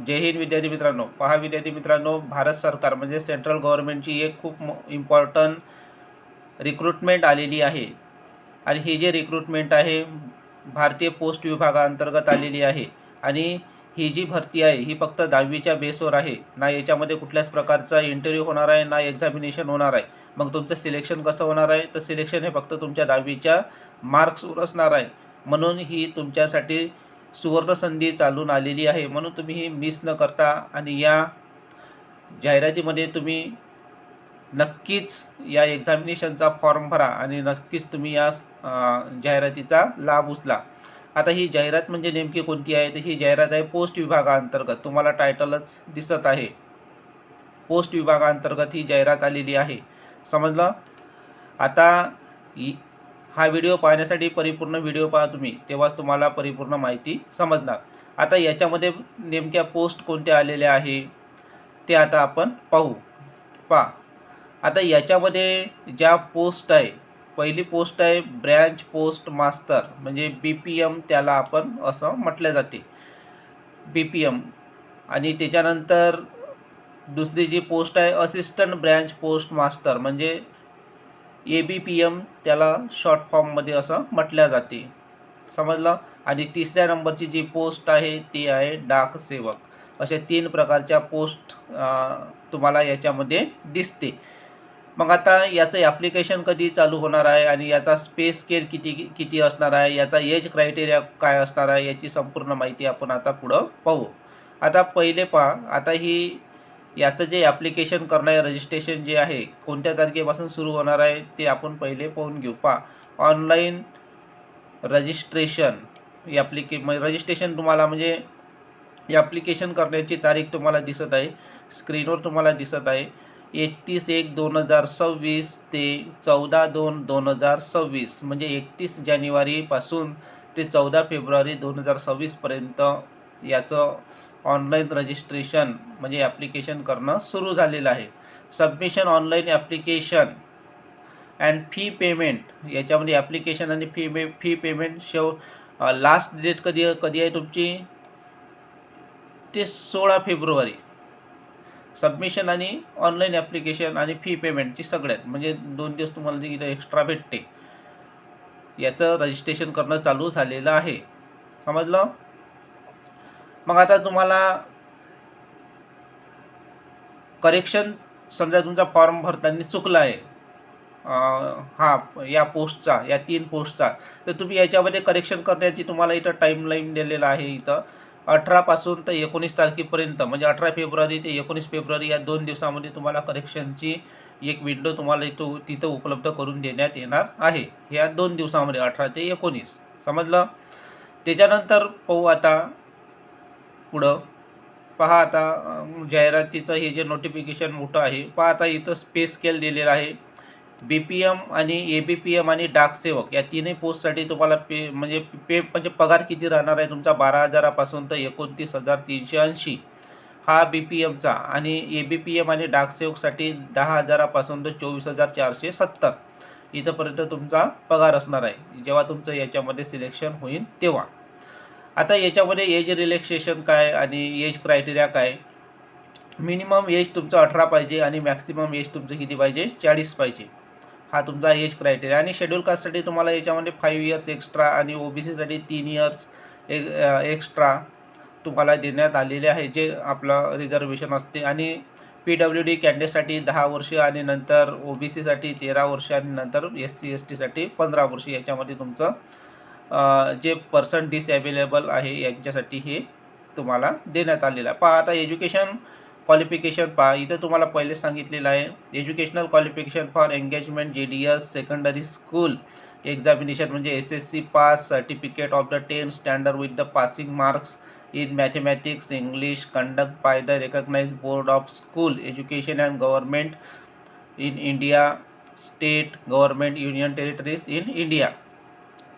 जय हिंद विद्यार्थी मित्रांनो. पहा विद्यार्थी मित्रांनो, भारत सरकार म्हणजे सेंट्रल गव्हर्नमेंटची एक खूप इम्पॉर्टंट रिक्रुटमेंट आलेली आहे आणि ही जी रिक्रुटमेंट आहे भारतीय पोस्ट विभागाअंतर्गत आलेली आहे आणि ही जी भरती आहे ही फक्त 10वीच्या बेसवर आहे. ना याच्यामध्ये कुठल्याच प्रकारचा इंटरव्ह्यू होणार आहे, ना एक्झामिनेशन होणार आहे. मग तुमचं सिलेक्शन कसं होणार आहे, तर सिलेक्शन हे फक्त तुमच्या 10वीच्या मार्क्सवर असणार आहे. म्हणून ही तुमच्यासाठी सुवर्ण संधी चालून आलेली आहे. म्हणून तुम्ही ही मिस न करता आणि या जाहिरातीमध्ये तुम्ही नक्कीच या एक्झामिनेशनचा फॉर्म भरा आणि नक्कीच तुम्ही या जाहिरातीचा लाभ उचला. आता ही जाहिरात म्हणजे नेमकी कोणती आहे, तर ही जाहिरात आहे पोस्ट विभागाअंतर्गत. तुम्हाला टायटलच दिसत आहे, पोस्ट विभागाअंतर्गत ही जाहिरात आलेली आहे. समजलं? आता हा व्हिडिओ पाहण्यासाठी परिपूर्ण व्हिडिओ पहा तुम्ही, तेव्हाच तुम्हाला परिपूर्ण माहिती समजणार. आता याच्यामध्ये नेमक्या पोस्ट कोणत्या आलेल्या आहे ते आता आपण पाहू. पहा, आता याच्यामध्ये ज्या पोस्ट आहे, पहिली पोस्ट आहे ब्रँच पोस्ट मास्टर, म्हणजे BPM त्याला आपण असं म्हटले जाते, BPM. आणि त्याच्यानंतर दुसरी जी पोस्ट आहे असिस्टंट ब्रँच पोस्ट मास्टर, म्हणजे ABPM त्याला शॉर्ट फॉर्ममध्ये असं म्हटल्या जाते. समजलं? आणि तिसऱ्या नंबरची जी पोस्ट आहे ती आहे डाक सेवक. अशा 3 प्रकारच्या पोस्ट तुम्हाला याच्यामध्ये दिसते. मग आता याचं ॲप्लिकेशन कधी चालू होणार आहे आणि याचा पे स्केल किती असणार आहे, याचा एज क्रायटेरिया काय असणार आहे, याची संपूर्ण माहिती आपण आता पुढं पाहू. आता पहिले पहा, आता याचं जे ॲप्लिकेशन करणारे रजिस्ट्रेशन जे आहे कोणत्या तारखेपासून सुरू होणार आहे ते आपण पहिले पाहून घेऊ. पहा, ऑनलाईन रजिस्ट्रेशन रजिस्ट्रेशन तुम्हाला म्हणजे ॲप्लिकेशन करण्याची तारीख तुम्हाला दिसत आहे, स्क्रीनवर तुम्हाला दिसत आहे. 31/1/2026 ते 14/2/2026, म्हणजे 31 जानेवारीपासून ते 14 फेब्रुवारी 2026 पर्यंत याचं ऑनलाईन रजिस्ट्रेशन म्हणजे ॲप्लिकेशन करणं सुरू झालेलं आहे. Submission online application and fee payment, याच्यामध्ये ॲप्लिकेशन आणि फी पेमेंट लास्ट डेट कधी आहे तुमची, ते 16 फेब्रुवारी. सबमिशन आणि ऑनलाईन ॲप्लिकेशन आणि फी पेमेंटची सगळ्यात म्हणजे 2 दिवस तुम्हाला इथं एक्स्ट्रा भेटते. याचं रजिस्ट्रेशन करणं चालू झालेलं आहे. समजलं? मग आता तुम्हाला करेक्शन, समजा तुमचा फॉर्म भरताना चुकला आहे या पोस्टचा, या 3 पोस्टचा, तर तुम्ही याच्यामध्ये करेक्शन करण्याची तुम्हाला इथं टाईमलाईन दिलेला आहे. इथं 18 पासून तर 19 तारखेपर्यंत, म्हणजे 18 फेब्रुवारी ते 19 फेब्रुवारी या 2 दिवसामध्ये तुम्हाला करेक्शनची एक विंडो तुम्हाला तिथं उपलब्ध करून देण्यात येणार आहे, या 2 दिवसामध्ये 18 ते 19. समजलं? त्याच्यानंतर पाहू आता पुढं. पहा, आता जाहिरातीचं हे जे नोटिफिकेशन मोठं आहे, पहा आता इथं पे स्केल दिलेलं आहे. BPM आणि ABPM आणि डाक सेवक या 3ही पोस्टसाठी तुम्हाला म्हणजे पगार किती राहणार आहे तुमचा, 12,000पासून तर 29,380 हा BPMचा, आणि ABPM आणि डाक सेवकसाठी 10,000पासून तर 24,470 इथंपर्यंत तुमचा पगार असणार आहे जेव्हा तुमचं याच्यामध्ये सिलेक्शन होईल तेव्हा. आता याच्यामध्ये एज रिलॅक्सेशन काय आणि एज क्रायटेरिया काय. मिनिमम एज तुमचं 18 पाहिजे आणि मॅक्सिमम एज तुमचं किती पाहिजे, 40 पाहिजे. हा तुमचा एज क्रायटेरिया. आणि शेड्यूल कास्टसाठी तुम्हाला याच्यामध्ये 5 इयर्स एक्स्ट्रा आणि OBCसाठी 3 इयर्स एक्स्ट्रा तुम्हाला देण्यात आलेले आहे, जे आपलं रिझर्वेशन असते. आणि PWD कॅन्डिडेटसाठी 10 वर्ष आणि नंतर OBCसाठी 13 वर्ष आणि नंतर SC STसाठी 15 वर्ष याच्यामध्ये तुमचं जे पर्सन डिसॅबिलेबल आहे यांच्यासाठी हे तुम्हाला देण्यात आलेलं आहे. पहा, आता एज्युकेशन क्वालिफिकेशन पहा, इथं तुम्हाला पहिले सांगितलेलं आहे educational qualification for engagement JDS secondary school examination, म्हणजे SSC pass, certificate of the 10th standard with the passing marks in mathematics English conduct by the recognised board of school education and government in India, state government, union territories in India.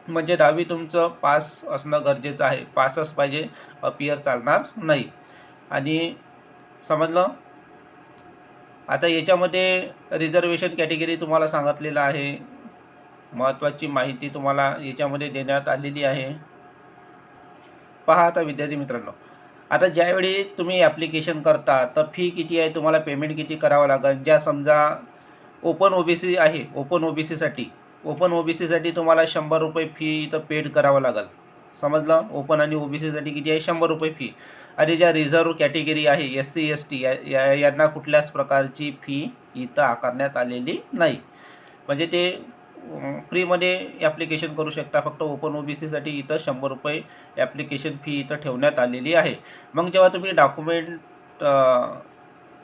म्हणजे 10वी तुमचं pass असणं गरजेचं आहे, पासच पाहिजे, appear चालणार नाही. आणि समजलं? आता याच्यामध्ये रिझर्वेशन कॅटेगरी तुम्हाला सांगितलेलं आहे, महत्त्वाची माहिती तुम्हाला याच्यामध्ये देण्यात आलेली आहे. पहा आता विद्यार्थी मित्रांनो, आता ज्यावेळी तुम्ही ॲप्लिकेशन करता तर फी किती आहे, तुम्हाला पेमेंट किती करावं लागेल. ज्या समजा ओपन OBC आहे, ओपन OBCसाठी तुम्हाला ₹100 फी इथं पेड करावं लागेल. समजलं. ओपन आणि OBCसाठी किती आहे, ₹100 फी. आणि ज्या रिझर्व्ह कॅटेगरी आहे SC ST यांना कुठल्याच प्रकारची फी इथं आकारण्यात आलेली नाही. म्हणजे ते फ्रीमध्ये ॲप्लिकेशन करू शकता. फक्त ओपन OBCसाठी इथं ₹100 ॲप्लिकेशन फी इथं ठेवण्यात आलेली आहे. मग जेव्हा तुम्ही डॉक्युमेंट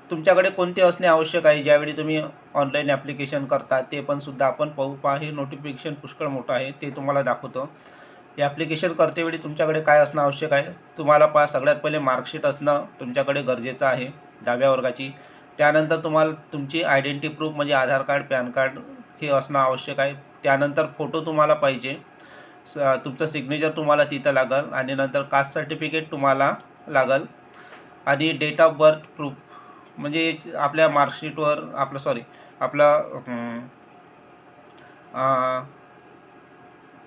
तुमच्याकडे कोणते असणे आवश्यक आहे ज्यावेळी तुम्ही ऑनलाईन ॲप्लिकेशन करता ते पण सुद्धा आपण पाहू. हे नोटिफिकेशन पुष्कळ मोठं आहे, ते तुम्हाला दाखवतो. हे ॲप्लिकेशन करतेवेळी तुमच्याकडे काय असणं आवश्यक आहे, तुम्हाला सगळ्यात पहिले मार्कशीट असणं तुमच्याकडे गरजेचं आहे 10व्या वर्गाची. त्यानंतर तुम्हाला तुमची आयडेंटिटी प्रूफ म्हणजे आधार कार्ड, पॅन कार्ड हे असणं आवश्यक आहे. त्यानंतर फोटो तुम्हाला पाहिजे, तुमचं सिग्नेचर तुम्हाला तिथं लागेल. आणि नंतर कास्ट सर्टिफिकेट तुम्हाला लागेल. आणि डेट ऑफ बर्थ प्रूफ म्हणजे आपल्या मार्कशीटवर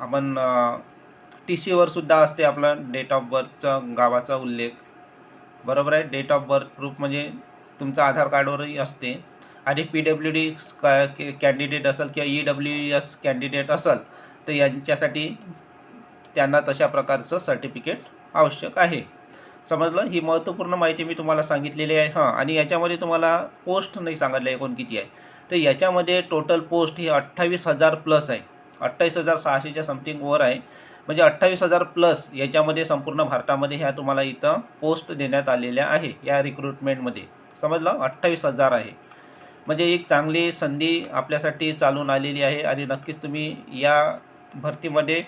आपण TCवर सुद्धा असते आपलं डेट ऑफ बर्थचं गावाचा उल्लेख. बरोबर आहे. डेट ऑफ बर्थ प्रूफ म्हणजे तुमचं आधार कार्डवरही असते. आणि PWD कॅन्डिडेट असेल किंवा EWS कॅन्डिडेट असेल तर यांच्यासाठी त्यांना तशा प्रकारचं सर्टिफिकेट आवश्यक आहे. समजलं. ही महत्त्वपूर्ण माहिती मी तुम्हाला सांगितलेली आहे. आणि याच्यामध्ये तुम्हाला पोस्ट नाही सांगितलं एकूण किती आहे. तर याच्यामध्ये टोटल पोस्ट ही 28,000 प्लस आहे. 28,600च्या समथिंग वर आहे. म्हणजे 28,000 प्लस याच्यामध्ये संपूर्ण भारतामध्ये ह्या तुम्हाला इथं पोस्ट देण्यात आलेल्या आहे या रिक्रुटमेंटमध्ये. समजलं. 28,000 आहे. म्हणजे एक चांगली संधी आपल्यासाठी चालून आलेली आहे. आणि नक्कीच तुम्ही या भरतीमध्ये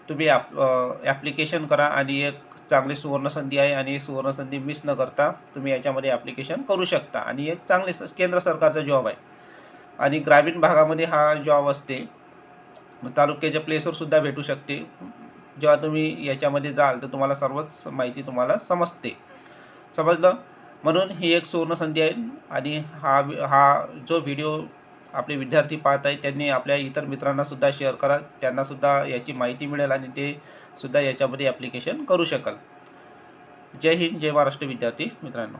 तुम्ही ॲप्लिकेशन करा. आणि एक चांगली सुवर्णसंधी आहे आणि सुवर्णसंधी मिस न करता तुम्ही याच्यामध्ये ॲप्लिकेशन करू शकता. आणि एक चांगले केंद्र सरकारचा जॉब आहे. आणि ग्रामीण भागामध्ये हा जॉब असते. तालुक्याच्या प्लेसवर सुद्धा भेटू शकते. जेव्हा तुम्ही याच्यामध्ये जाल तर तुम्हाला सर्वच माहिती तुम्हाला समजते. समजलं. म्हणून ही एक सुवर्णसंधी आहे. आणि हा जो व्हिडिओ आपले विद्यार्थी पाहत आहेत त्यांनी आपल्या इतर मित्रांनासुद्धा शेअर करा. त्यांनासुद्धा याची माहिती मिळेल आणि ते सुद्धा याच्यामध्ये ॲप्लिकेशन करू शकाल. जय हिंद, जय महाराष्ट्र विद्यार्थी मित्रांनो.